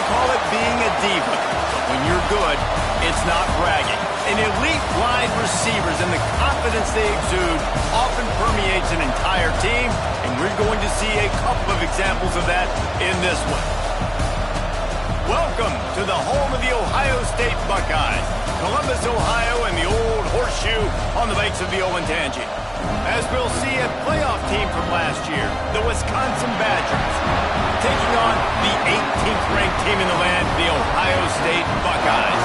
call it being a diva. But when you're good, it's not bragging. An elite wide receivers and the confidence they exude often permeates an entire team, and we're going to see a couple of examples of that in this one. Welcome to the home of the Ohio State Buckeyes, Columbus, Ohio, and the old horseshoe on the banks of the Olentangy. As we'll see, a playoff team from last year, the Wisconsin Badgers, taking on the 18th ranked team in the land, the Ohio State Buckeyes.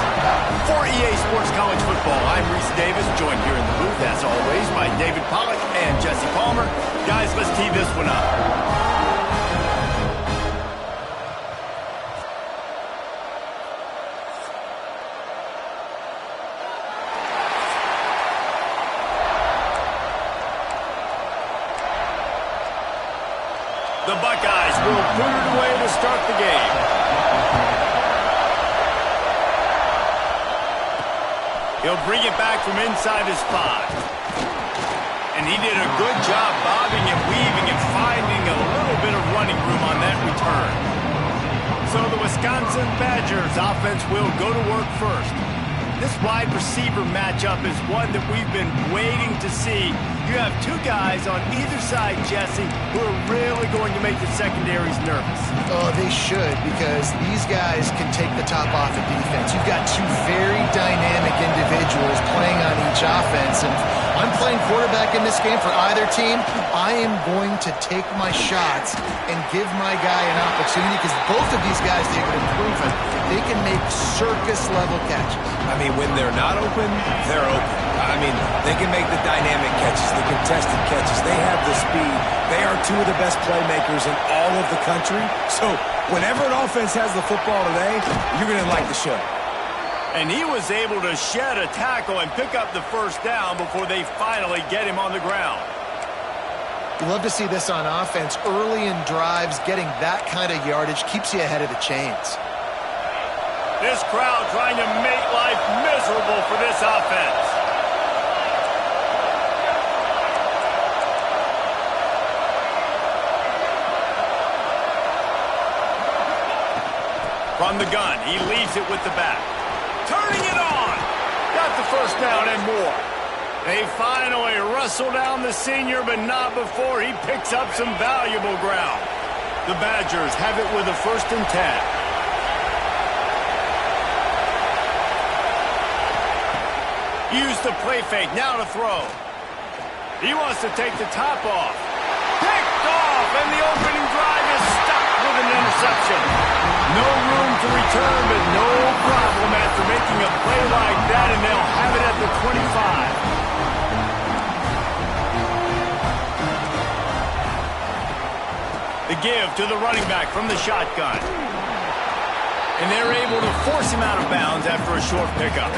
For EA Sports College Football, I'm Reese Davis, joined here in the booth, as always, by David Pollack and Jesse Palmer. Guys, let's tee this one up. The Buckeyes will put it away to start the game. He'll bring it back from inside his 5. And he did a good job bobbing and weaving and finding a little bit of running room on that return. So the Wisconsin Badgers offense will go to work first. This wide receiver matchup is one that we've been waiting to see. You have two guys on either side, Jesse, who are really going to make the secondaries nervous. Oh, they should, because these guys can take the top off of defense. You've got two very dynamic individuals playing on each offense, and I'm playing quarterback in this game for either team. I am going to take my shots and give my guy an opportunity, because both of these guys, they've been proven they can make circus-level catches. I mean, when they're not open, they're open. I mean, they can make the dynamic catches, the contested catches. They have the speed. They are two of the best playmakers in all of the country. So whenever an offense has the football today, you're going to like the show. And he was able to shed a tackle and pick up the first down before they finally get him on the ground. You love to see this on offense. Early in drives, getting that kind of yardage keeps you ahead of the chains. This crowd trying to make life miserable for this offense. From the gun, he leaves it with the back. Turning it on. Got the first down and more. They finally wrestle down the senior, but not before he picks up some valuable ground. The Badgers have it with a 1st and 10. Use the play fake, now to throw. He wants to take the top off. Picked off, and the opening drive is stopped with an interception. No room to return, but no problem after making a play like that, and they'll have it at the 25. The give to the running back from the shotgun. And they're able to force him out of bounds after a short pickup.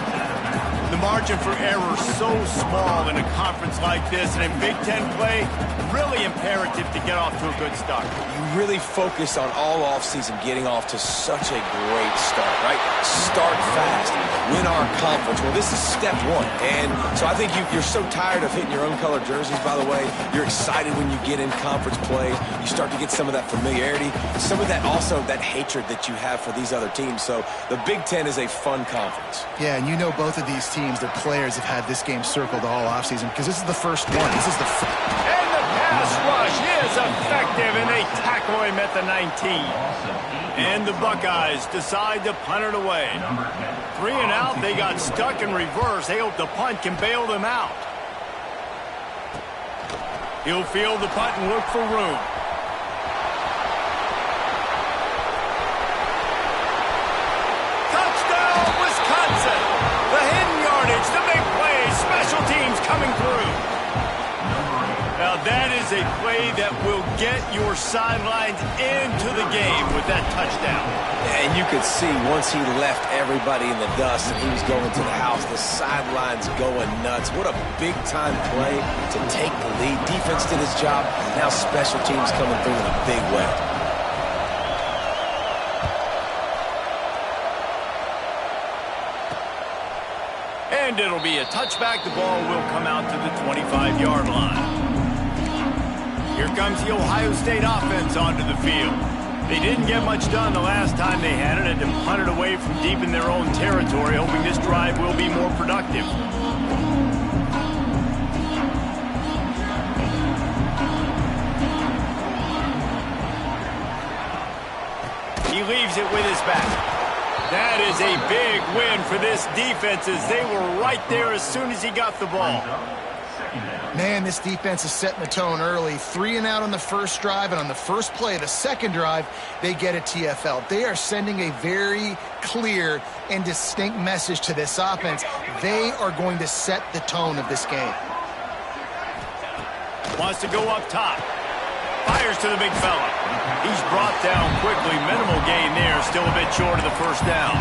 The margin for error so small in a conference like this, and in Big Ten play, really imperative to get off to a good start. You really focus on all offseason getting off to such a great start, right? Start fast, win our conference. Well, this is step one. And so I think you're so tired of hitting your own colored jerseys, by the way. You're excited when you get in conference play. You start to get some of that familiarity, some of that also that hatred that you have for these other teams. So the Big Ten is a fun conference. Yeah, and you know both of these teams, their players have had this game circled all offseason, because this is the first one. This is the And the pass rush is effective, and they tackle him at the 19. And the Buckeyes decide to punt it away. 3 and out, they got stuck in reverse. They hope the punt can bail them out. He'll field the punt and look for room. Touchdown, Wisconsin! The hidden yardage, the big play, special teams coming through. Now that is a play that will get your sidelines into the game with that touchdown. And you could see once he left everybody in the dust and he was going to the house, the sidelines going nuts. What a big-time play to take the lead. Defense did his job. Now special teams coming through in a big way. And it'll be a touchback. The ball will come out to the 25-yard line. Here comes the Ohio State offense onto the field. They didn't get much done the last time they had it, and to punt it away from deep in their own territory, hoping this drive will be more productive. He leaves it with his back. That is a big win for this defense as they were right there as soon as he got the ball. Man, this defense is setting the tone early. 3 and out on the first drive, and on the first play of the second drive, they get a TFL. They are sending a very clear and distinct message to this offense. They are going to set the tone of this game. Wants to go up top. Fires to the big fella. He's brought down quickly. Minimal gain there. Still a bit short of the first down.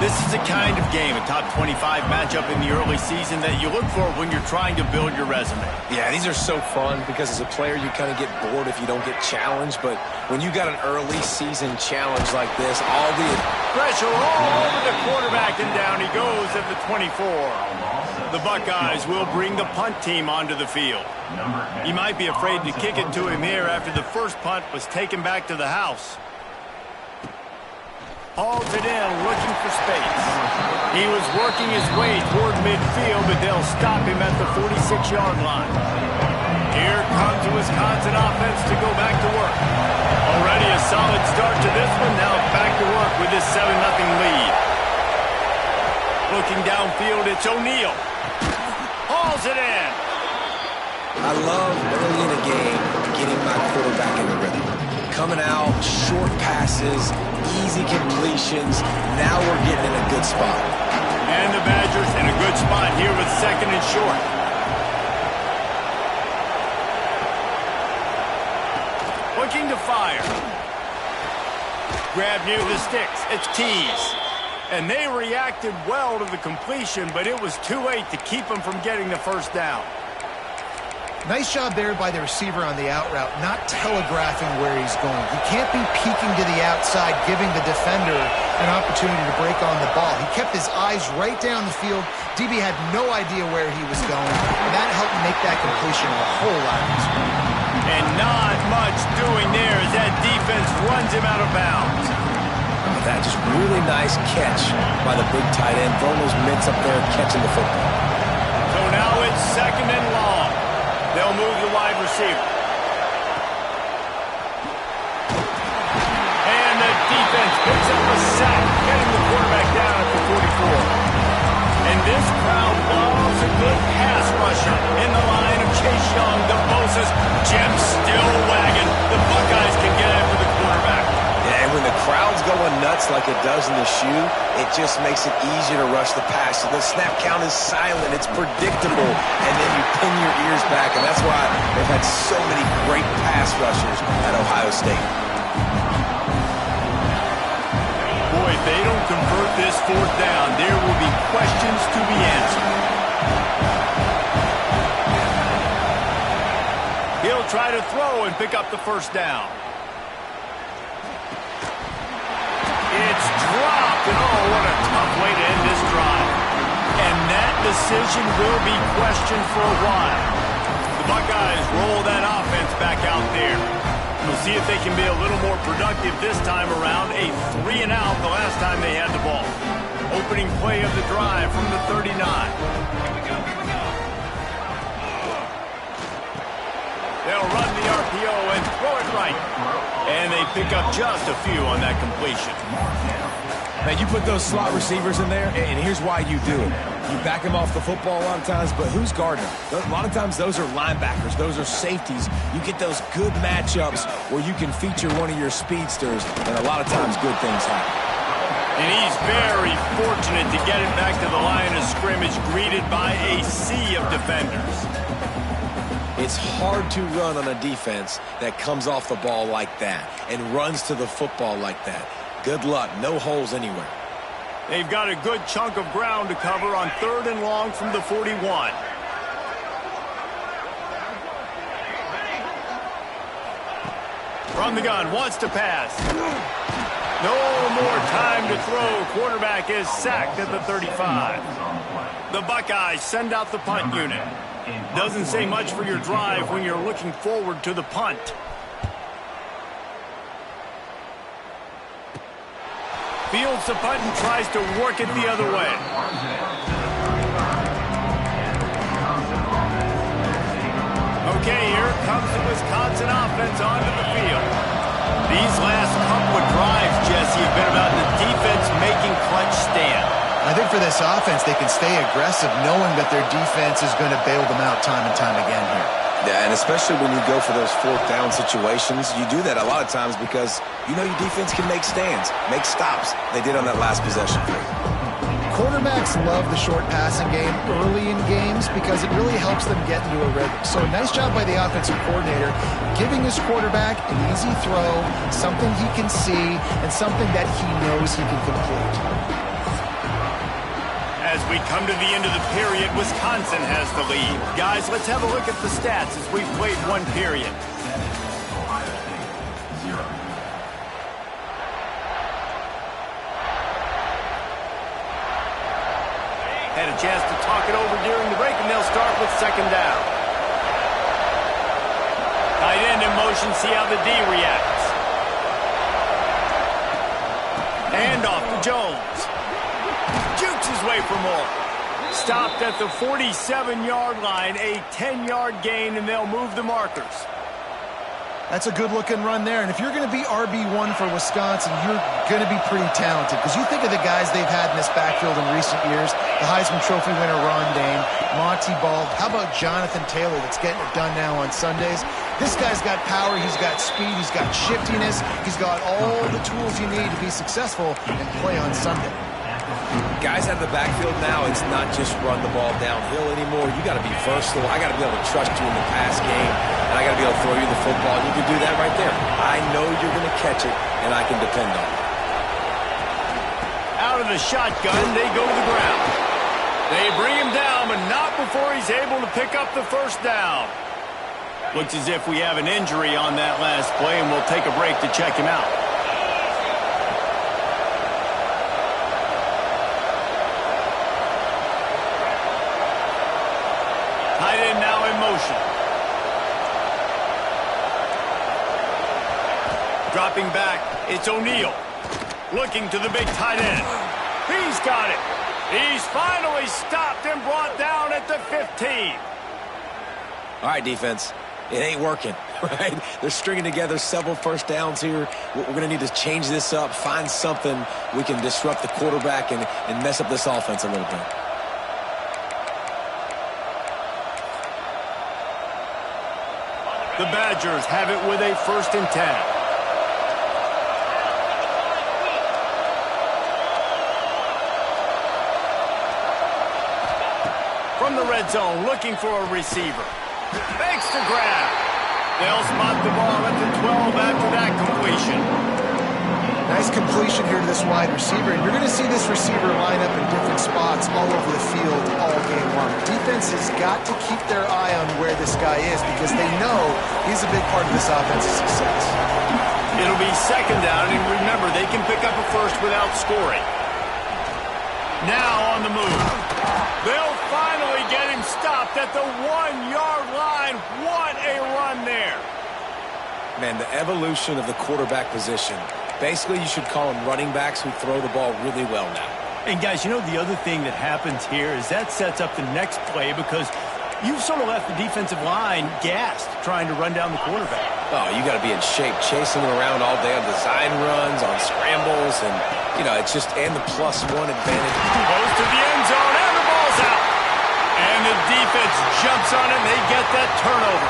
This is the kind of game, a top 25 matchup in the early season, that you look for when you're trying to build your resume. Yeah, these are so fun because as a player, you kind of get bored if you don't get challenged. But when you got an early season challenge like this, all the pressure all over the quarterback, and down he goes at the 24. The Buckeyes will bring the punt team onto the field. He might be afraid to kick it to him here after the first punt was taken back to the house. Hauls it in, looking for space. He was working his way toward midfield, but they'll stop him at the 46-yard line. Here comes the Wisconsin offense to go back to work. Already a solid start to this one. Now back to work with this 7-0 lead. Looking downfield, it's O'Neal. Hauls it in. I love early in a game getting my quarterback in the rhythm. Coming out, short passes, easy completions. Now we're getting in a good spot. And the Badgers in a good spot here with 2nd and short. Looking to fire. Grab near the sticks. It's Tease. And they reacted well to the completion, but it was too late to keep them from getting the first down. Nice job there by the receiver on the out route, not telegraphing where he's going. He can't be peeking to the outside, giving the defender an opportunity to break on the ball. He kept his eyes right down the field. DB had no idea where he was going, and that helped make that completion a whole lot easier. And not much doing there as that defense runs him out of bounds. That just really nice catch by the big tight end, throwing those mitts up there and catching the football. So now it's 2nd and long. They'll move the wide receiver. And the defense picks up a sack, getting the quarterback down at the 44. And this crowd loves a good pass rusher in the line of Chase Young, the Bosa's. Jim still wagging. The Buckeyes can get after the quarterback. Yeah, and when the crowd's going nuts like it does in the shoe, it just makes it easier to rush the pass. So the snap count is silent. It's predictable. And then you pin your ears back. And that's why they've had so many great pass rushers at Ohio State. Boy, if they don't convert this 4th down, there will be questions to be answered. He'll try to throw and pick up the first down. It's dropped, and oh, what a tough way to end this drive. And that decision will be questioned for a while. The Buckeyes roll that offense back out there. We'll see if they can be a little more productive this time around. A 3 and out the last time they had the ball. Opening play of the drive from the 39. They'll run the RPO and throw it right. And they pick up just a few on that completion. Now, you put those slot receivers in there, and here's why you do it. You back them off the football a lot of times, but who's guarding them? A lot of times those are linebackers. Those are safeties. You get those good matchups where you can feature one of your speedsters, and a lot of times good things happen. And he's very fortunate to get it back to the line of scrimmage, greeted by a sea of defenders. It's hard to run on a defense that comes off the ball like that and runs to the football like that. Good luck. No holes anywhere. They've got a good chunk of ground to cover on 3rd and long from the 41. From the gun, wants to pass. No more time to throw. Quarterback is sacked at the 35. The Buckeyes send out the punt unit. Doesn't say much for your drive when you're looking forward to the punt. fields the punt and tries to work it the other way. Okay, here comes the Wisconsin offense onto the field. These last couple of drives, Jesse, have been about the defense making clutch stand. I think for this offense, they can stay aggressive knowing that their defense is going to bail them out time and time again here. Yeah, and especially when you go for those fourth down situations, you do that a lot of times because you know your defense can make stands, make stops. They did on that last possession. Quarterbacks love the short passing game early in games because it really helps them get into a rhythm. So nice job by the offensive coordinator giving his quarterback an easy throw, something he can see, and something that he knows he can complete. As we come to the end of the period, Wisconsin has the lead. Guys, let's have a look at the stats as we've played one period. Had a chance to talk it over during the break, and they'll start with second down. Tight end in motion, see how the D reacts. Hand off to Jones. Jukes his way for more. Stopped at the 47-yard line, a 10-yard gain, and they'll move the markers. That's a good-looking run there. And if you're going to be RB1 for Wisconsin, you're going to be pretty talented. Because you think of the guys they've had in this backfield in recent years, the Heisman Trophy winner Ron Dayne, Monty Ball. How about Jonathan Taylor that's getting it done now on Sundays? This guy's got power, he's got speed, he's got shiftiness, he's got all the tools you need to be successful and play on Sunday. Guys out of the backfield now, it's not just run the ball downhill anymore. You got to be versatile. I got to be able to trust you in the pass game, and I got to be able to throw you the football. And you can do that right there. I know you're going to catch it, and I can depend on it. Out of the shotgun, they go to the ground. They bring him down, but not before he's able to pick up the first down. Looks as if we have an injury on that last play, and we'll take a break to check him out. Tight end now in motion. Dropping back, it's O'Neal. Looking to the big tight end. He's got it. He's finally stopped and brought down at the 15. All right, defense. It ain't working, right? They're stringing together several first downs here. We're going to need to change this up, find something we can disrupt the quarterback and mess up this offense a little bit. The Badgers have it with a 1st and 10. From the red zone, looking for a receiver. Fakes to grab. They'll spot the ball at the 12 after that completion. Nice completion here to this wide receiver. And you're going to see this receiver line up in different spots all over the field all game long. Defense has got to keep their eye on where this guy is because they know he's a big part of this offense's success. It'll be second down, and remember, they can pick up a first without scoring. Now on the move. They'll finally get him stopped at the 1-yard line. What a run there. Man, the evolution of the quarterback position. Basically, you should call them running backs who throw the ball really well now. And, guys, you know the other thing that happens here is that sets up the next play because you've sort of left the defensive line gassed trying to run down the quarterback. Oh, you got to be in shape, chasing him around all day on design runs, on scrambles, and, you know, it's just, and the +1 advantage. Goes to the end zone, and the ball's out. And the defense jumps on it, and they get that turnover.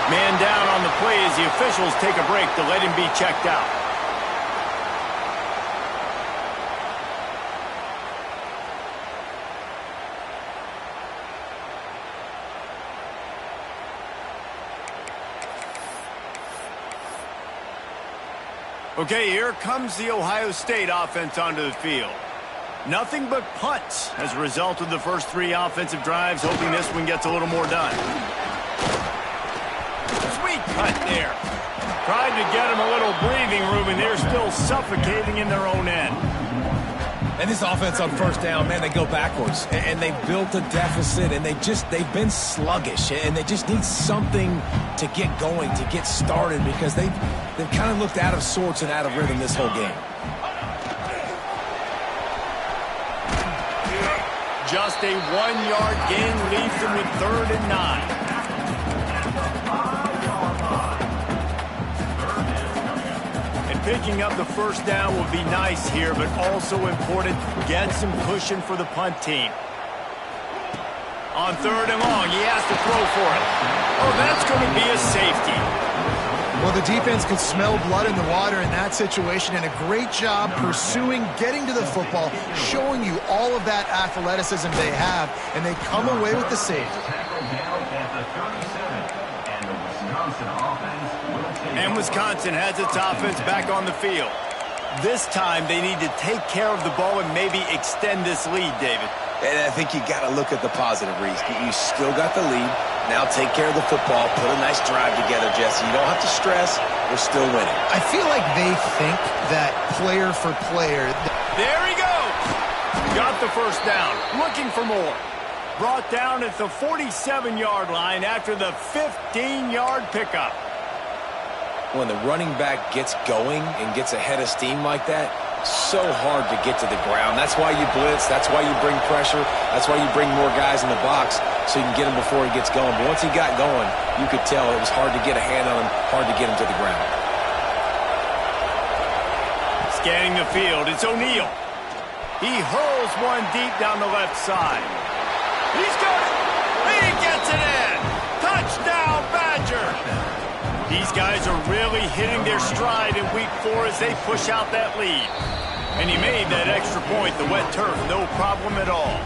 Man down on the play as the officials take a break to let him be checked out. Okay, here comes the Ohio State offense onto the field. Nothing but punts as a result of the first 3 offensive drives, hoping this one gets a little more done. Sweet cut there. Tried to get them a little breathing room, and they're still suffocating in their own end. And this offense on first down, man, they go backwards. And they built a deficit, and they've been sluggish. And they just need something to get going, to get started, because they've kind of looked out of sorts and out of rhythm this whole game. Just a 1-yard gain leaves them with 3rd and 9. And picking up the first down will be nice here, but also important. Get some cushion for the punt team. On 3rd and long, he has to throw for it. Oh, that's going to be a safety. Well, the defense could smell blood in the water in that situation, and a great job pursuing, getting to the football, showing you all of that athleticism they have, and they come away with the save. And Wisconsin has its offense back on the field. This time, they need to take care of the ball and maybe extend this lead, David. And I think you got to look at the positive, Reese. You still got the lead. Now take care of the football. Put a nice drive together, Jesse. You don't have to stress. We're still winning. I feel like they think that player for player. There he goes. Got the first down. Looking for more. Brought down at the 47-yard line after the 15-yard pickup. When the running back gets going and gets ahead of steam like that, so hard to get to the ground. That's why you blitz. That's why you bring pressure. That's why you bring more guys in the box so you can get him before he gets going. But once he got going, you could tell it was hard to get a hand on him, hard to get him to the ground. Scanning the field, it's O'Neal. He hurls one deep down the left side. He's got it. He gets it in. Touchdown, Badger. These guys are really hitting their stride in week 4 as they push out that lead. And he made that extra point, the wet turf, no problem at all.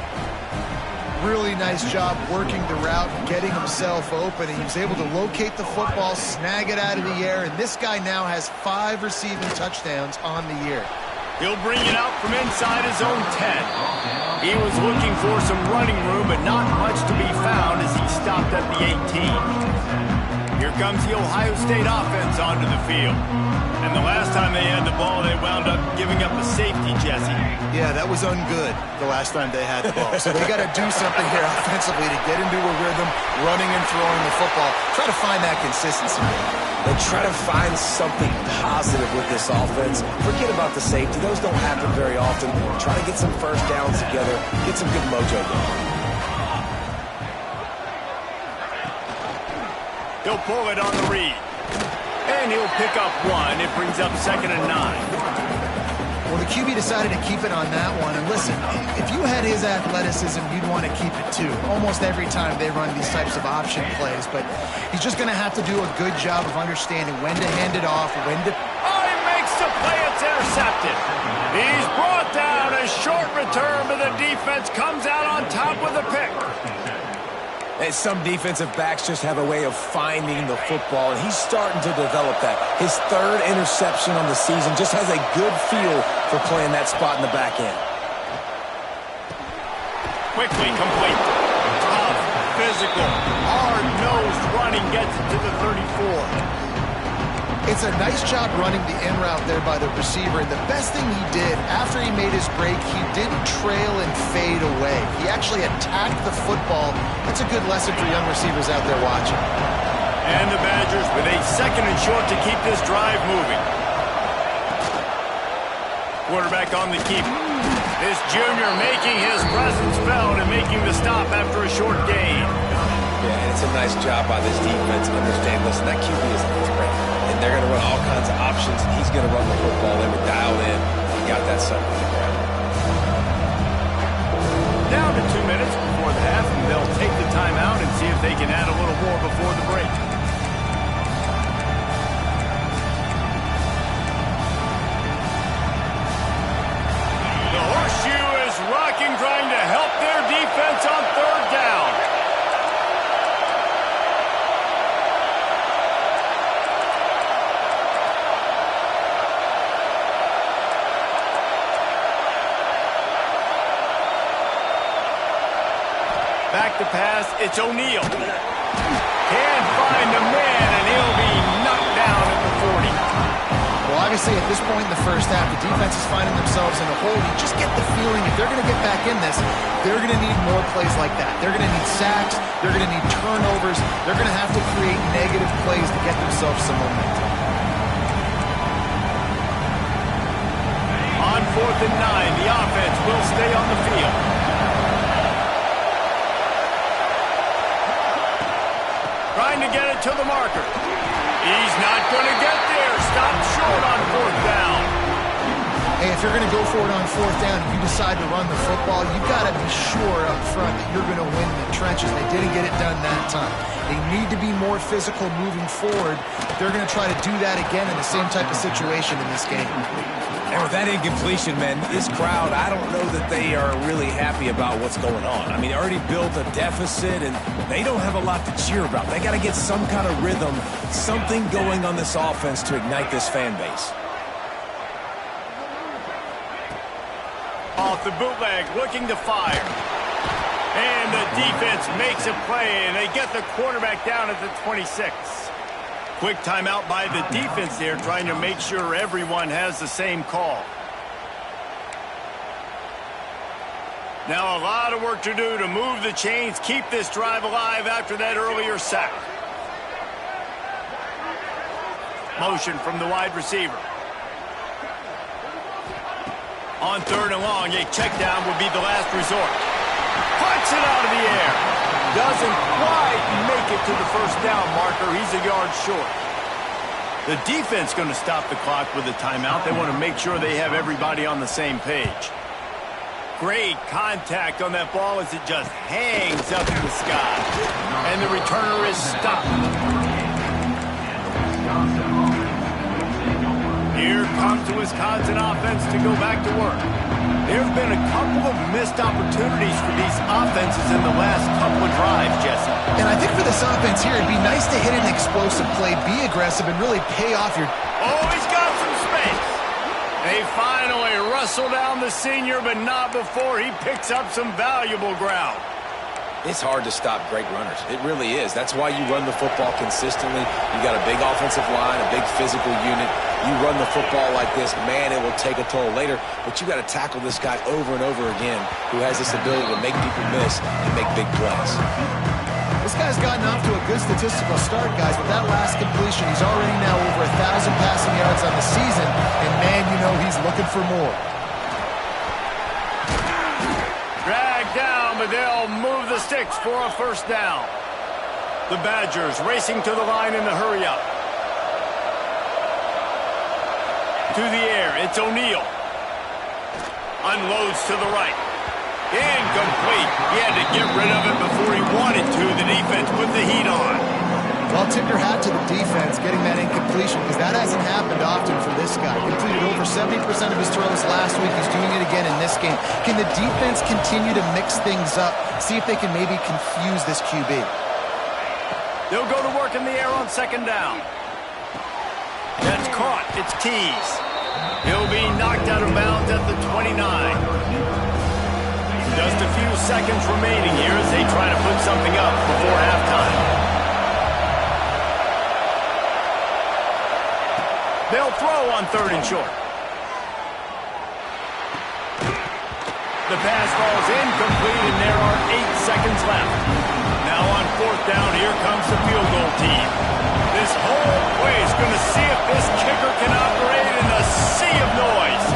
Really nice job working the route, getting himself open. He was able to locate the football, snag it out of the air, and this guy now has 5 receiving touchdowns on the year. He'll bring it out from inside his own 10. He was looking for some running room, but not much to be found as he stopped at the 18. Here comes the Ohio State offense onto the field. And the last time they had the ball, they wound up giving up a safety, Jesse. Yeah, that was ungood the last time they had the ball. So they got to do something here offensively to get into a rhythm, running and throwing the football. Try to find that consistency. And try to find something positive with this offense. Forget about the safety. Those don't happen very often. Try to get some first downs together. Get some good mojo going. He'll pull it on the read. And he'll pick up 1. It brings up 2nd and 9. Well, the QB decided to keep it on that one. And listen, if you had his athleticism, you'd want to keep it too. Almost every time they run these types of option plays. But he's just going to have to do a good job of understanding when to hand it off, when to... Oh, he makes the play. It's intercepted. He's brought down. A short return, but the defense comes out on top with a pick. And some defensive backs just have a way of finding the football, and he's starting to develop that. His 3rd interception on the season, just has a good feel for playing that spot in the back end. Quickly complete. Tough, physical, hard-nosed running gets it to the 34. It's a nice job running the in route there by the receiver, and the best thing he did after he made his break, he didn't trail and fade away. He actually attacked the football. That's a good lesson for young receivers out there watching. And the Badgers with a 2nd and short to keep this drive moving. Quarterback on the keep. This junior making his presence felt and making the stop after a short gain. Yeah, and it's a nice job by this defense. Understand, listen, that QB is a threat. And they're going to run all kinds of options. He's going to run the football. They were dialed in. He got that sucker on the ground. Down to 2 minutes before the half, and they'll take the timeout and see if they can add a little more before the break. The horseshoe is rocking, trying to help their defense on 3rd down. Back to pass, it's O'Neal. Can't find a man, and he'll be knocked down at the 40. Well, obviously, at this point in the first half, the defense is finding themselves in a hole. You just get the feeling if they're going to get back in this, they're going to need more plays like that. They're going to need sacks. They're going to need turnovers. They're going to have to create negative plays to get themselves some momentum. On 4th and 9, the offense will stay on the field. to the marker. He's not going to get there. Stop short on fourth down. Hey, if you're going to go for it on fourth down and you decide to run the football, you've got to be sure up front that you're going to win the trenches. They didn't get it done that time. They need to be more physical moving forward. They're going to try to do that again in the same type of situation in this game. And with that incompletion, man, this crowd, I don't know that they are really happy about what's going on. I mean, they already built a deficit, and they don't have a lot to cheer about. They got to get some kind of rhythm, something going on this offense to ignite this fan base. Off the bootleg, looking to fire. And the defense makes a play, and they get the quarterback down at the 26. Quick timeout by the defense there, trying to make sure everyone has the same call. Now a lot of work to do to move the chains, keep this drive alive after that earlier sack. Motion from the wide receiver. On third and long, a check down would be the last resort. Puts it out of the air. Doesn't quite make it to the first down marker. He's a yard short. The defense going to stop the clock with a timeout. They want to make sure they have everybody on the same page. Great contact on that ball as it just hangs up in the sky. And the returner is stopped. Here comes the Wisconsin offense to go back to work. There have been a couple of missed opportunities for these offenses in the last couple of drives, Jesse. And I think for this offense here, it'd be nice to hit an explosive play, be aggressive, and really pay off your... Oh, he's got some space. They finally wrestle down the senior, but not before he picks up some valuable ground. It's hard to stop great runners. It really is. That's why you run the football consistently. You got a big offensive line, a big physical unit. You run the football like this, man, it will take a toll later. But you got to tackle this guy over and over again who has this ability to make people miss and make big plays. This guy's gotten off to a good statistical start, guys. With that last completion, he's already now over 1,000 passing yards on the season. And, man, you know he's looking for more. Dragged down, but they'll move the sticks for a first down. The Badgers racing to the line in the hurry-up. To the air, it's O'Neal. Unloads to the right. Incomplete. He had to get rid of it before he wanted to. The defense put the heat on. Well, tip your hat to the defense getting that incompletion because that hasn't happened often for this guy. Completed over 70% of his throws last week. He's doing it again in this game. Can the defense continue to mix things up? See if they can maybe confuse this QB. They'll go to work in the air on second down. That's caught. It's Keys. He'll be knocked out of bounds at the 29. Just a few seconds remaining here as they try to put something up before halftime. They'll throw on third and short. The pass falls incomplete, and there are 8 seconds left. Now on fourth down, here comes the field goal team. This whole play is going to see if this kicker can operate in a sea of noise.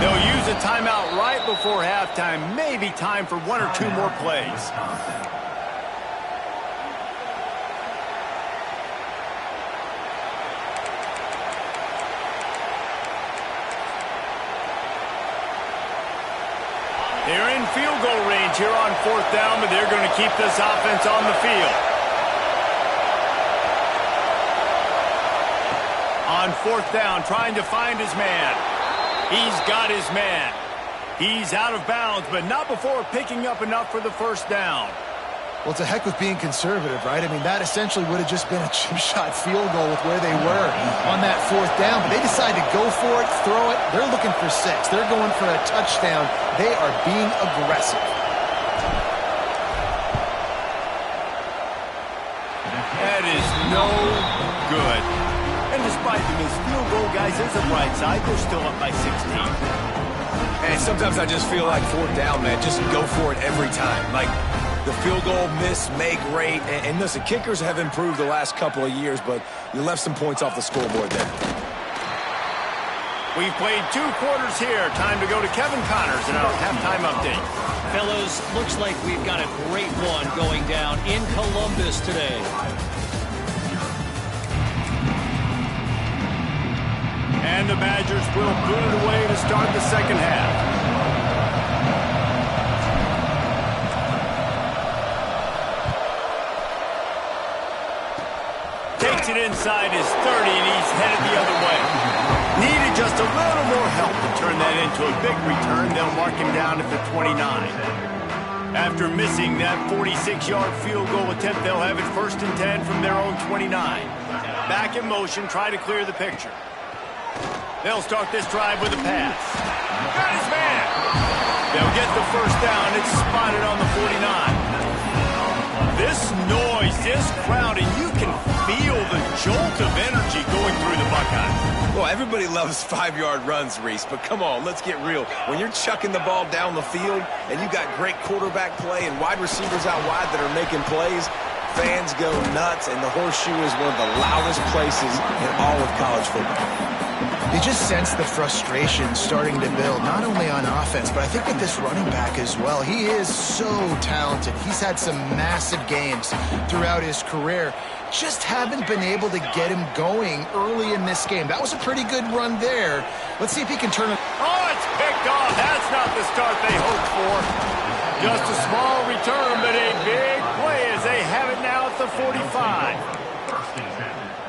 They'll use a timeout right before halftime. Maybe time for 1 or 2 more plays. They're in field goal range here on fourth down, but they're going to keep this offense on the field. On fourth down, trying to find his man. He's got his man. He's out of bounds, but not before picking up enough for the first down. Well, to heck with being conservative, right? I mean, that essentially would have just been a chip shot field goal with where they were on that fourth down. But they decided to go for it, throw it. They're looking for 6. They're going for a touchdown. They are being aggressive. That is no good. And despite the missed field goal, guys, there's a bright side. They're still up by 16. And sometimes I just feel like fourth down, man, just go for it every time. Like, the field goal miss make rate. And listen, kickers have improved the last couple of years, but you left some points off the scoreboard there. We've played 2 quarters here. Time to go to Kevin Connors in our halftime update. Fellas, looks like we've got a great one going down in Columbus today. And the Badgers will boot it away to start the second half. Takes it inside his 30, and he's headed the other way. Needed just a little more help to turn that into a big return. They'll mark him down at the 29. After missing that 46-yard field goal attempt, they'll have it 1st and 10 from their own 29. Back in motion, try to clear the picture. They'll start this drive with a pass. Got his man. They'll get the first down. It's spotted on the 49. This noise, this crowd, and you can feel the jolt of energy going through the Buckeyes. Well, everybody loves 5-yard runs, Reese, but come on, let's get real. When you're chucking the ball down the field and you got great quarterback play and wide receivers out wide that are making plays, fans go nuts, and the Horseshoe is one of the loudest places in all of college football. You just sense the frustration starting to build, not only on offense, but I think with this running back as well. He is so talented. He's had some massive games throughout his career. Just haven't been able to get him going early in this game. That was a pretty good run there. Let's see if he can turn it. Oh, it's picked off. That's not the start they hoped for. Just a small return, but a big play as they have it now at the 45.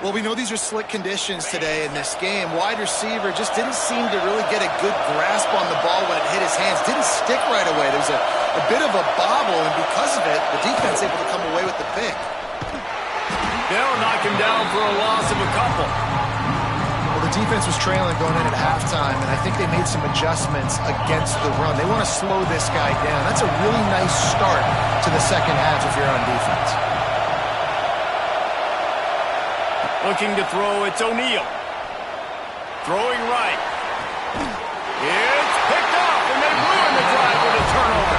Well, we know these are slick conditions today in this game. Wide receiver just didn't seem to really get a good grasp on the ball when it hit his hands. Didn't stick right away. There was a bit of a bobble, and because of it, the defense able to come away with the pick. They'll knock him down for a loss of a couple. Well, the defense was trailing going in at halftime, and I think they made some adjustments against the run. They want to slow this guy down. That's a really nice start to the second half if you're on defense. Looking to throw, it's O'Neal. Throwing right. It's picked off, and they ruin the drive with a turnover.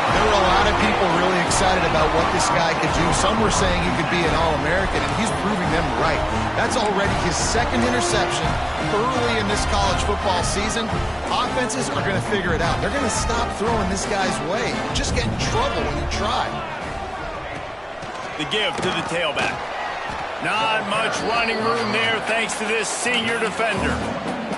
There were a lot of people really excited about what this guy could do. Some were saying he could be an All-American, and he's proving them right. That's already his 2nd interception early in this college football season. Offenses are going to figure it out. They're going to stop throwing this guy's way. You just get in trouble when you try. The give to the tailback. Not much running room there thanks to this senior defender.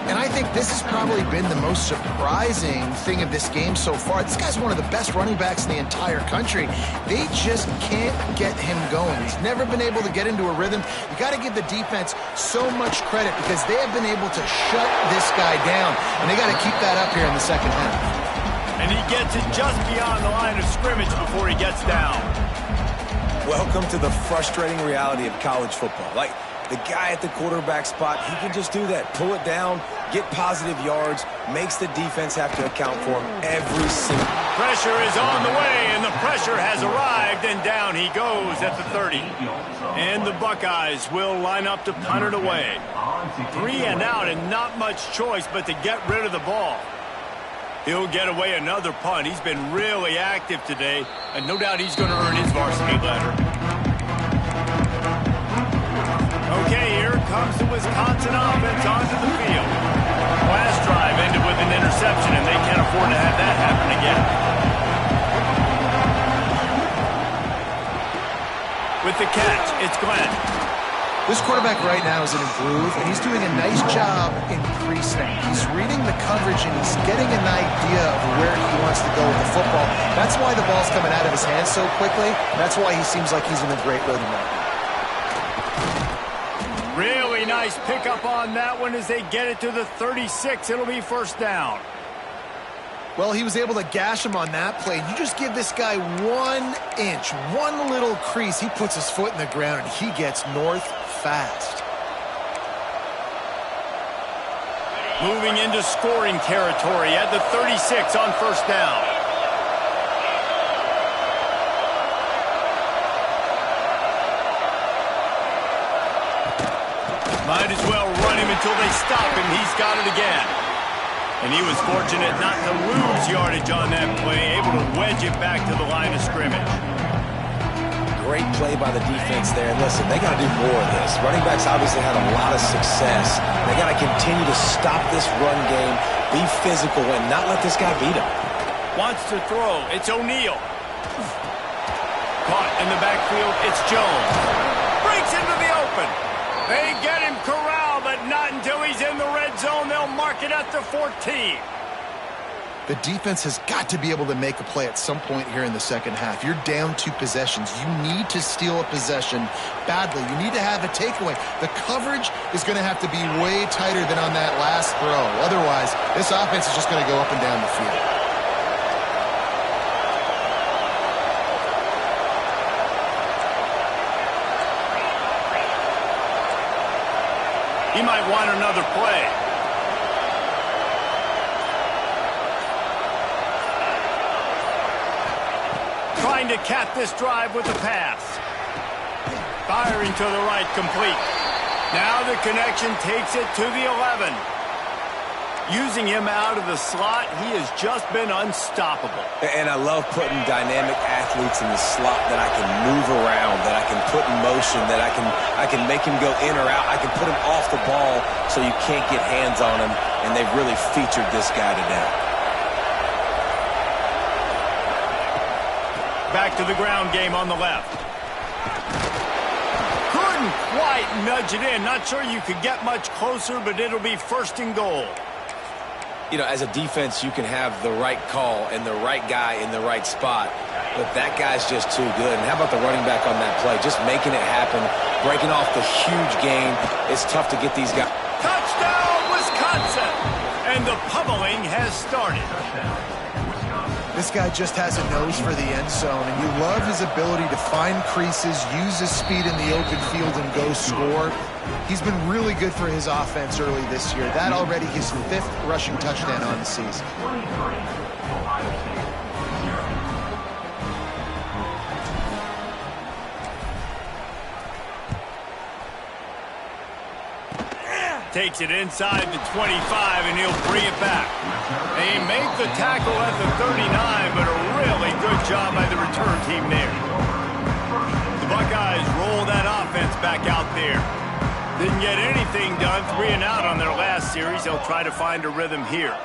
And I think this has probably been the most surprising thing of this game so far. This guy's one of the best running backs in the entire country. They just can't get him going. He's never been able to get into a rhythm. You got to give the defense so much credit because they have been able to shut this guy down, and they got to keep that up here in the second half. And he gets it just beyond the line of scrimmage before he gets down. Welcome to the frustrating reality of college football. Like, the guy at the quarterback spot, he can just do that. Pull it down, get positive yards, makes the defense have to account for him every single. Pressure is on the way, and the pressure has arrived, and down he goes at the 30. And the Buckeyes will line up to punt it away. 3 and out, and not much choice but to get rid of the ball. He'll get away another punt. He's been really active today, and no doubt he's going to earn his varsity letter. Okay, here comes the Wisconsin offense onto the field. Last drive ended with an interception, and they can't afford to have that happen again. With the catch, it's Glenn. This quarterback right now is in a groove, and he's doing a nice job increasing. He's reading the coverage, and he's getting an idea of where he wants to go with the football. That's why the ball's coming out of his hands so quickly. That's why he seems like he's in a great rhythm right now. Really nice pickup on that one as they get it to the 36. It'll be first down. Well, he was able to gash him on that play. You just give this guy 1 inch, one little crease. He puts his foot in the ground, and he gets north fast. Moving into scoring territory at the 36 on first down. Might as well run him until they stop him. He's got it again. And he was fortunate not to lose yardage on that play, able to wedge it back to the line of scrimmage. Great play by the defense there. And listen, they got to do more of this. Running backs obviously had a lot of success. They got to continue to stop this run game, be physical, and not let this guy beat him. Wants to throw. It's O'Neal. Caught in the backfield. It's Jones. Breaks into the open. They get him corralled, but not until he's in the red zone. They'll mark it at the 14. The defense has got to be able to make a play at some point here in the second half. You're down 2 possessions. You need to steal a possession badly. You need to have a takeaway. The coverage is going to have to be way tighter than on that last throw. Otherwise, this offense is just going to go up and down the field. He might want another play. Trying to cap this drive with a pass. Firing to the right, complete. Now the connection takes it to the 11. Using him out of the slot, he has just been unstoppable. And I love putting dynamic athletes in the slot that I can move around, that I can put in motion, that I can make him go in or out. I can put him off the ball so you can't get hands on him, and they've really featured this guy today. Back to the ground game on the left. Couldn't quite nudge it in. Not sure you could get much closer, but it'll be 1st and goal. You know, as a defense, you can have the right call and the right guy in the right spot, but that guy's just too good. And how about the running back on that play? Just making it happen, breaking off the huge gain. It's tough to get these guys. Touchdown, Wisconsin! And the pummeling has started. This guy just has a nose for the end zone, and you love his ability to find creases, use his speed in the open field, and go score. He's been really good for his offense early this year. That already his 5th rushing touchdown on the season. Takes it inside the 25, and he'll bring it back. They make the tackle at the 39, but a really good job by the return team there. The Buckeyes roll that offense back out there. Didn't get anything done, 3 and out on their last series. They'll try to find a rhythm here.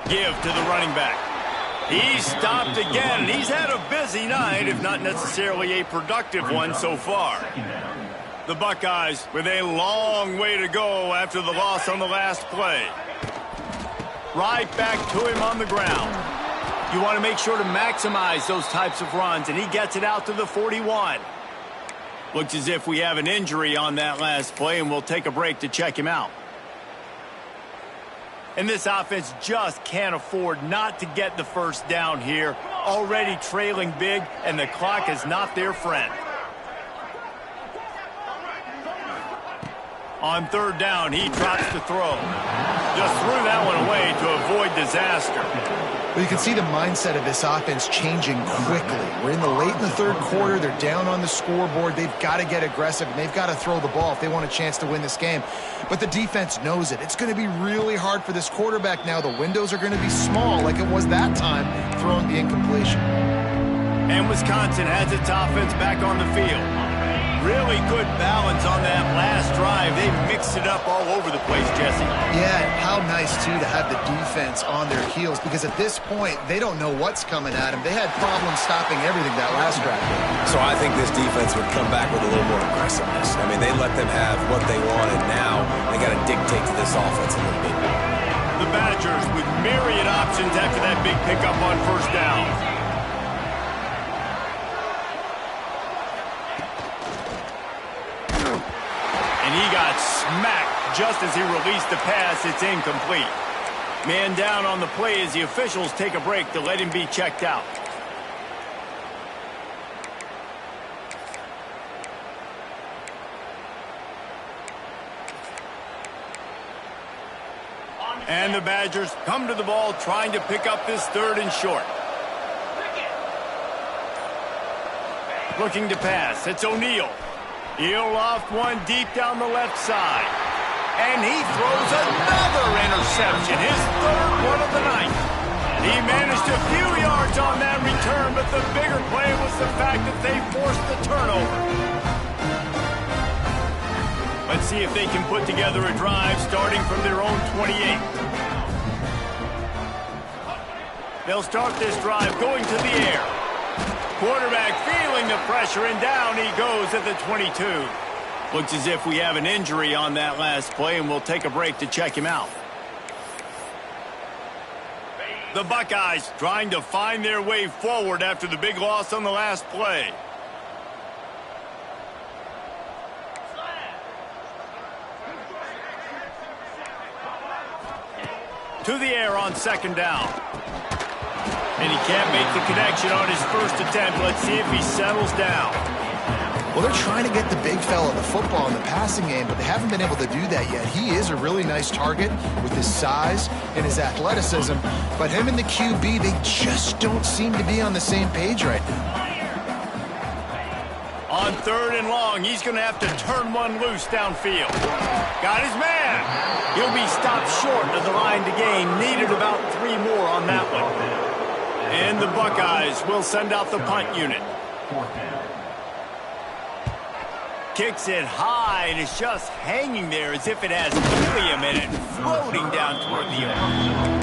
Give to the running back. He's stopped again, and he's had a busy night, if not necessarily a productive one so far. The Buckeyes with a long way to go after the loss on the last play. Right back to him on the ground. You want to make sure to maximize those types of runs, and he gets it out to the 41. Looks as if we have an injury on that last play, and we'll take a break to check him out. And this offense just can't afford not to get the 1st down here. Already trailing big, and the clock is not their friend. On 3rd down, he drops the throw. Just threw that one away to avoid disaster. Well, you can see the mindset of this offense changing quickly. We're late in the 3rd quarter. They're down on the scoreboard. They've got to get aggressive, and they've got to throw the ball if they want a chance to win this game. But the defense knows it. It's going to be really hard for this quarterback now. The windows are going to be small like it was that time throwing the incompletion. And Wisconsin has its offense back on the field. Really good balance on that last drive. They mixed it up all over the place, Jesse. Yeah, and how nice, too, to have the defense on their heels, because at this point, they don't know what's coming at them. They had problems stopping everything that last drive. So I think this defense would come back with a little more aggressiveness. I mean, they let them have what they wanted. Now they got to dictate to this offense a little bit. The Badgers with myriad options after that big pickup on 1st down. And he got smacked just as he released the pass. It's incomplete. Man down on the play as the officials take a break to let him be checked out. And the Badgers come to the ball trying to pick up this 3rd and short. Looking to pass. It's O'Neal. He'll loft one deep down the left side. And he throws another interception, his third one of the night. He managed a few yards on that return, but the bigger play was the fact that they forced the turnover. Let's see if they can put together a drive starting from their own 28. They'll start this drive going to the air. Quarterback feeling the pressure, and down he goes at the 22. Looks as if we have an injury on that last play, and we'll take a break to check him out. The Buckeyes trying to find their way forward after the big loss on the last play. To the air on second down. And he can't make the connection on his first attempt. Let's see if he settles down. Well, they're trying to get the big fella the football in the passing game, but they haven't been able to do that yet. He is a really nice target with his size and his athleticism, but him and the QB, they just don't seem to be on the same page right now. On third and long, he's going to have to turn one loose downfield. Got his man. He'll be stopped short of the line to gain. Needed about 3 more on that one. And the Buckeyes will send out the punt unit. Kicks it high, and it's just hanging there as if it has helium in it, floating down toward the air.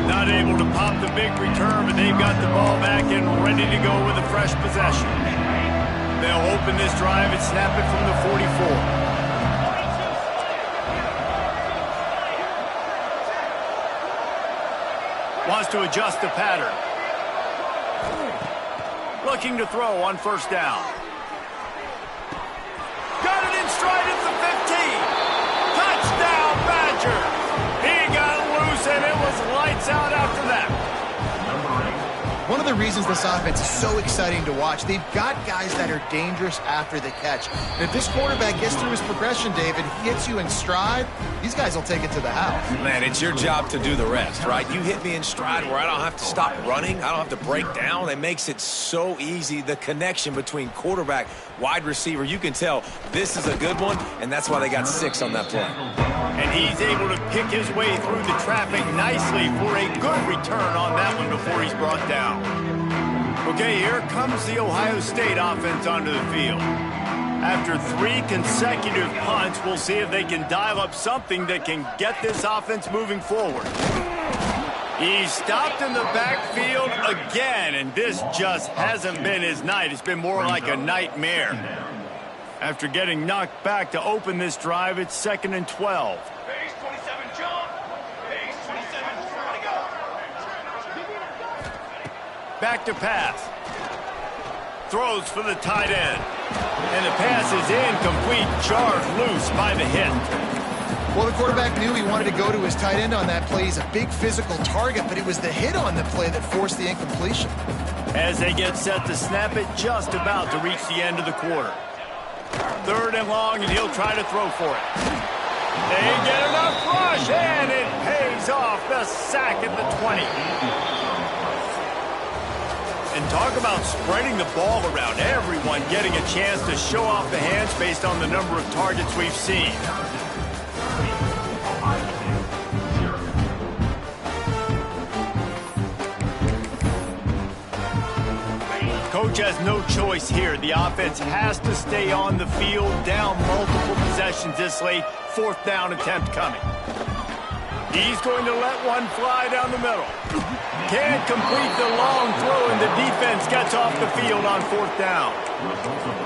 Not able to pop the big return, but they've got the ball back and ready to go with a fresh possession. They'll open this drive and snap it from the 44. Wants to adjust the pattern. Looking to throw on first down. Got it in stride at the 15. Touchdown, Badger. He got loose, and it was lights out after that. One of the reasons this offense is so exciting to watch, they've got guys that are dangerous after the catch. And if this quarterback gets through his progression, David, he hits you in stride, these guys will take it to the house. Man, it's your job to do the rest, right? You hit me in stride where I don't have to stop running. I don't have to break down. It makes it so easy, the connection between quarterback, wide receiver. You can tell this is a good one, and that's why they got 6 on that play. And he's able to pick his way through the traffic nicely for a good return on that one before he's brought down. Okay, here comes the Ohio State offense onto the field. After 3 consecutive punts, we'll see if they can dial up something that can get this offense moving forward. He's stopped in the backfield again, and this just hasn't been his night. It's been more like a nightmare. After getting knocked back to open this drive, it's 2nd and 12. Base 27, jump. Base 27, ready, go. Back to pass. Throws for the tight end. And the pass is incomplete, jarred loose by the hit. Well, the quarterback knew he wanted to go to his tight end on that play. He's a big physical target, but it was the hit on the play that forced the incompletion. As they get set to snap it, just about to reach the end of the quarter. 3rd and long, and he'll try to throw for it. They get enough rush, and it pays off. The sack at the 20. And talk about spreading the ball around. Everyone getting a chance to show off the hands based on the number of targets we've seen. Coach has no choice here. The offense has to stay on the field, down multiple possessions this late. 4th down attempt coming. He's going to let one fly down the middle. Can't complete the long throw, and the defense gets off the field on 4th down.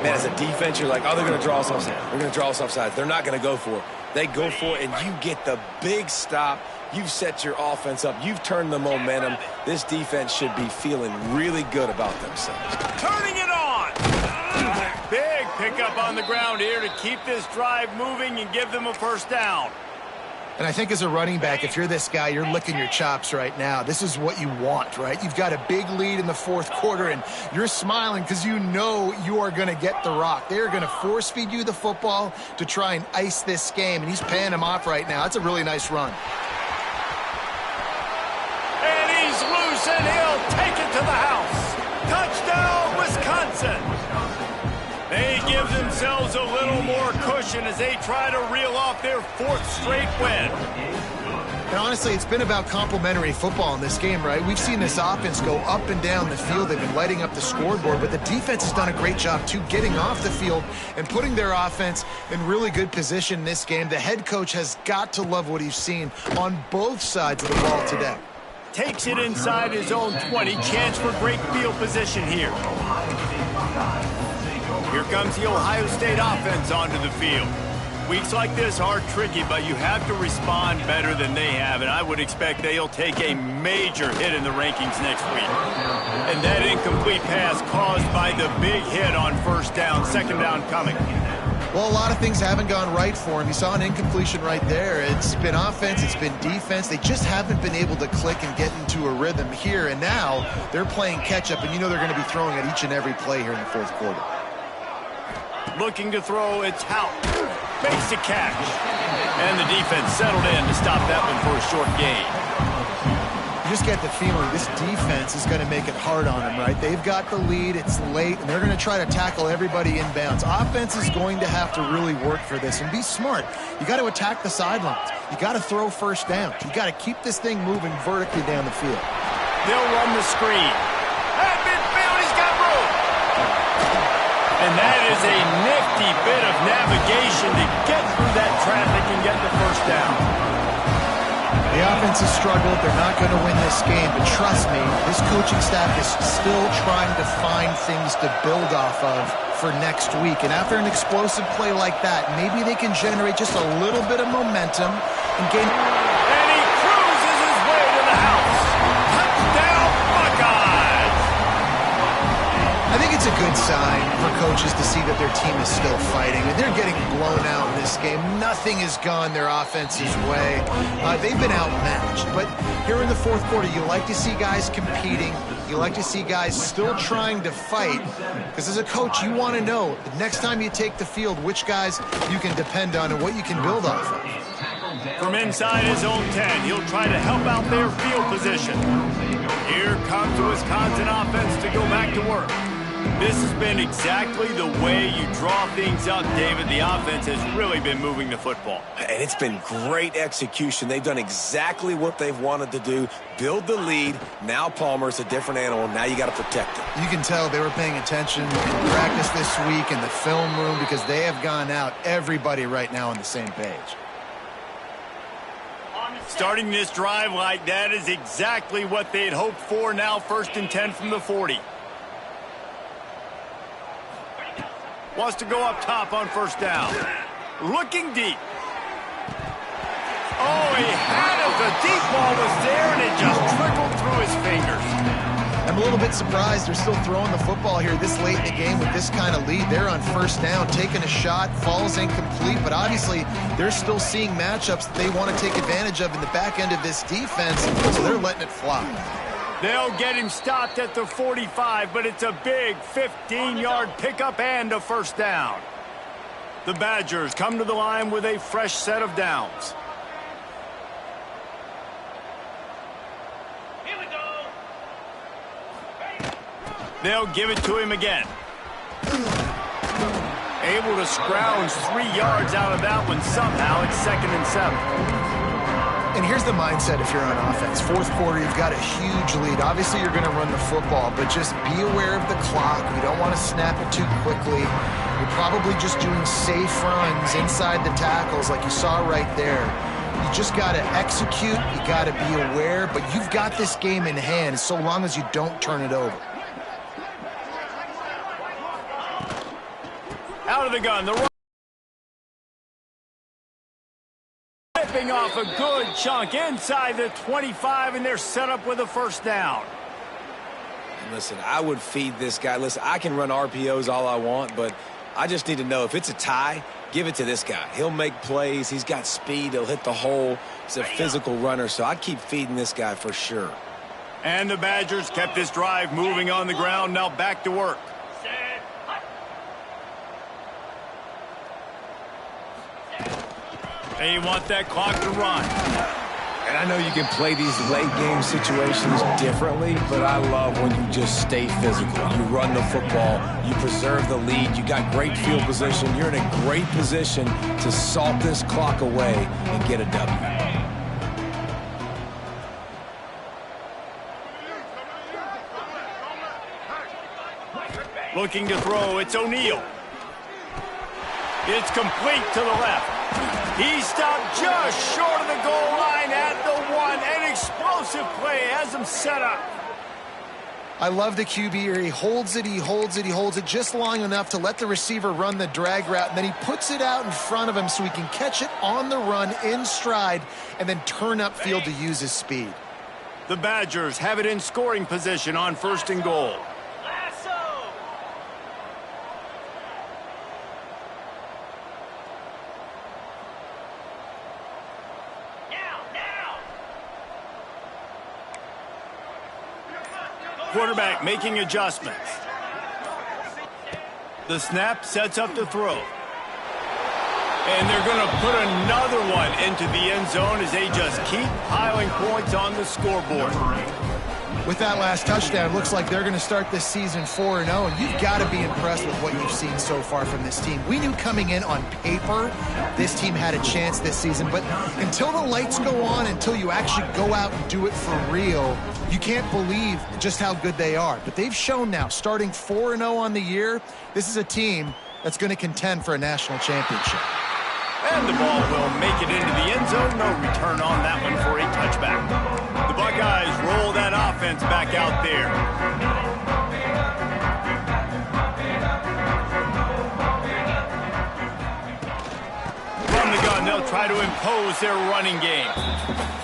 Man, as a defense, you're like, oh, they're going to draw us offside. They're going to draw us offside. They're not going to go for it. They go for it, and you get the big stop. You've set your offense up. You've turned the momentum. This defense should be feeling really good about themselves. Turning it on. Big pickup on the ground here to keep this drive moving and give them a first down. And I think as a running back, if you're this guy, you're licking your chops right now. This is what you want, right? You've got a big lead in the 4th quarter, and you're smiling because you know you are going to get the rock. They're going to force feed you the football to try and ice this game, and he's paying him off right now. That's a really nice run. And he's loose, and he'll take it to the house. Touchdown, Wisconsin. They give themselves a little more cushion as they try to reel off their 4th straight win. And honestly, it's been about complementary football in this game, right? We've seen this offense go up and down the field. They've been lighting up the scoreboard, but the defense has done a great job, too, getting off the field and putting their offense in really good position in this game. The head coach has got to love what he's seen on both sides of the ball today. Takes it inside his own 20. Chance for great field position here. Here comes the Ohio State offense onto the field. Weeks like this are tricky, but you have to respond better than they have, and I would expect they'll take a major hit in the rankings next week. And that incomplete pass caused by the big hit on first down, second down coming. Well, a lot of things haven't gone right for him. You saw an incompletion right there. It's been offense, it's been defense. They just haven't been able to click and get into a rhythm here, and now they're playing catch-up, and you know they're going to be throwing at each and every play here in the 4th quarter. Looking to throw, it's Houck. Makes the catch. And the defense settled in to stop that one for a short gain. You just get the feeling this defense is going to make it hard on them, right? They've got the lead, it's late, and they're going to try to tackle everybody inbounds. Offense is going to have to really work for this and be smart. You got to attack the sidelines. You got to throw first down. You got to keep this thing moving vertically down the field. They'll run the screen. At midfield, he's got room. And that is a nifty bit of navigation to get through that traffic and get the first down. The offense has struggled. They're not going to win this game, but trust me, this coaching staff is still trying to find things to build off of for next week. And after an explosive play like that, maybe they can generate just a little bit of momentum and gain. And he cruises his way to the house. Touchdown, Buckeyes! I think it's a good sign for coaches to see that their team is still fighting. And they're getting blown out in this game. Nothing has gone their offense's way. They've been outmatched. But here in the 4th quarter, you like to see guys competing. You like to see guys still trying to fight. Because as a coach, you want to know the next time you take the field which guys you can depend on and what you can build off of. From inside his own 10, he'll try to help out their field position. Here comes the Wisconsin offense to go back to work. This has been exactly the way you draw things up, David. The offense has really been moving the football. And it's been great execution. They've done exactly what they've wanted to do. Build the lead. Now Palmer's a different animal. Now you got to protect it. You can tell they were paying attention in practice this week in the film room because they have gone out, everybody right now on the same page. Starting this drive like that is exactly what they had hoped for. Now 1st and 10 from the 40. Wants to go up top on first down. Looking deep. Oh, he had it. The deep ball was there, and it just trickled through his fingers. I'm a little bit surprised they're still throwing the football here this late in the game with this kind of lead. They're on first down, taking a shot, falls incomplete, but obviously they're still seeing matchups that they want to take advantage of in the back end of this defense, so they're letting it fly. They'll get him stopped at the 45, but it's a big 15-yard pickup and a first down. The Badgers come to the line with a fresh set of downs. Here we go. They'll give it to him again. Able to scrounge 3 yards out of that one somehow. It's 2nd and 7. And here's the mindset if you're on offense. 4th quarter, you've got a huge lead. Obviously, you're going to run the football, but just be aware of the clock. You don't want to snap it too quickly. You're probably just doing safe runs inside the tackles like you saw right there. You just got to execute. You got to be aware, but you've got this game in hand so long as you don't turn it over. Out of the gun, the run. Ripping off a good chunk inside the 25, and they're set up with a first down. And listen, I would feed this guy. Listen, I can run RPOs all I want, but I just need to know if it's a tie, give it to this guy. He'll make plays. He's got speed. He'll hit the hole. He's a physical runner, so I'd keep feeding this guy for sure. And the Badgers kept this drive moving on the ground. Now back to work. They want that clock to run. And I know you can play these late game situations differently, but I love when you just stay physical. You run the football, you preserve the lead, you got great field position. You're in a great position to salt this clock away and get a W. Looking to throw, it's O'Neal. It's complete to the left. He stopped just short of the goal line at the 1. An explosive play has him set up. I love the QB here. He holds it, he holds it, he holds it just long enough to let the receiver run the drag route, and then he puts it out in front of him so he can catch it on the run in stride and then turn upfield to use his speed. The Badgers have it in scoring position on 1st and goal. Quarterback making adjustments. The snap sets up the throw. And they're going to put another one into the end zone as they just keep piling points on the scoreboard. With that last touchdown, it looks like they're going to start this season 4-0, and you've got to be impressed with what you've seen so far from this team. We knew coming in on paper this team had a chance this season, but until the lights go on, until you actually go out and do it for real, you can't believe just how good they are. But they've shown now, starting 4-0 on the year, this is a team that's going to contend for a national championship. And the ball will make it into the end zone. No return on that one for a touchback. The Buckeyes roll that offense back out there. From the gun, they'll try to impose their running game.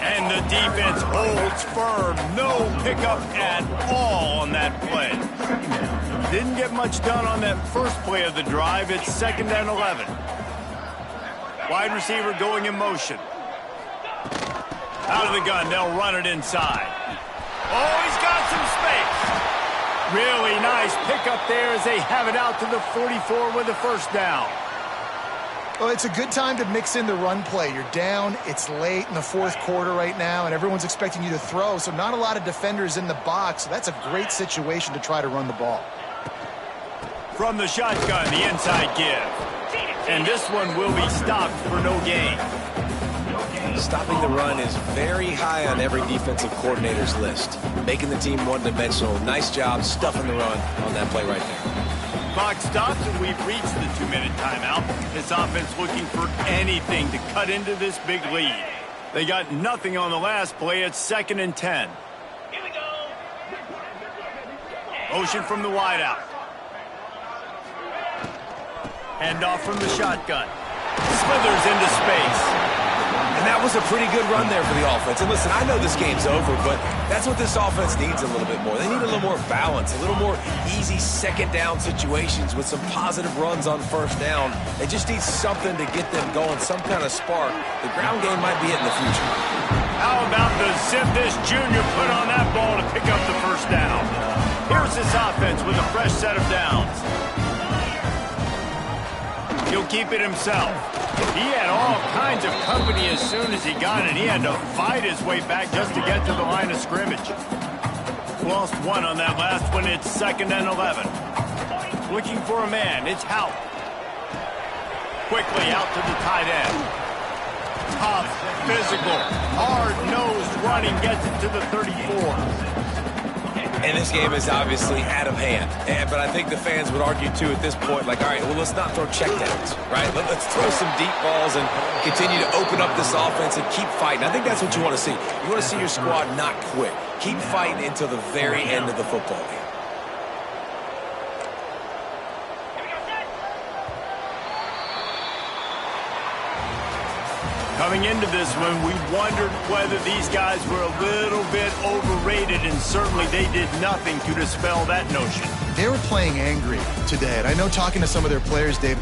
And the defense holds firm. No pickup at all on that play. Didn't get much done on that first play of the drive. It's 2nd and 11. Wide receiver going in motion. Out of the gun, they'll run it inside. Oh, he's got some space. Really nice pickup there as they have it out to the 44 with a 1st down. Well, it's a good time to mix in the run play. You're down, it's late in the 4th quarter right now, and everyone's expecting you to throw, so not a lot of defenders in the box. So that's a great situation to try to run the ball. From the shotgun, the inside give. And this one will be stopped for no gain. Stopping the run is very high on every defensive coordinator's list. Making the team one-dimensional. Nice job stuffing the run on that play right there. Clock stops, and we've reached the 2-minute timeout. This offense looking for anything to cut into this big lead. They got nothing on the last play. It's 2nd and 10. Here we go. Motion from the wideout. Handoff from the shotgun. Slithers into space. And that was a pretty good run there for the offense. And listen, I know this game's over, but that's what this offense needs a little bit more. They need a little more balance, a little more easy 2nd down situations with some positive runs on 1st down. They just need something to get them going, some kind of spark. The ground game might be it in the future. How about the zip this junior put on that ball to pick up the 1st down? Here's this offense with a fresh set of downs. He'll keep it himself. He had all kinds of company as soon as he got it. He had to fight his way back just to get to the line of scrimmage. Lost one on that last one. It's 2nd and 11. Looking for a man. It's Houck. Quickly out to the tight end. Tough, physical, hard-nosed running gets it to the 34. And this game is obviously out of hand. But I think the fans would argue, too, at this point, like, all right, well, let's not throw checkdowns, right? Let's throw some deep balls and continue to open up this offense and keep fighting. I think that's what you want to see. You want to see your squad not quit. Keep fighting until the very end of the football game. Coming into this one, we wondered whether these guys were a little bit overrated, and certainly they did nothing to dispel that notion. They were playing angry today, and I know talking to some of their players, Dave,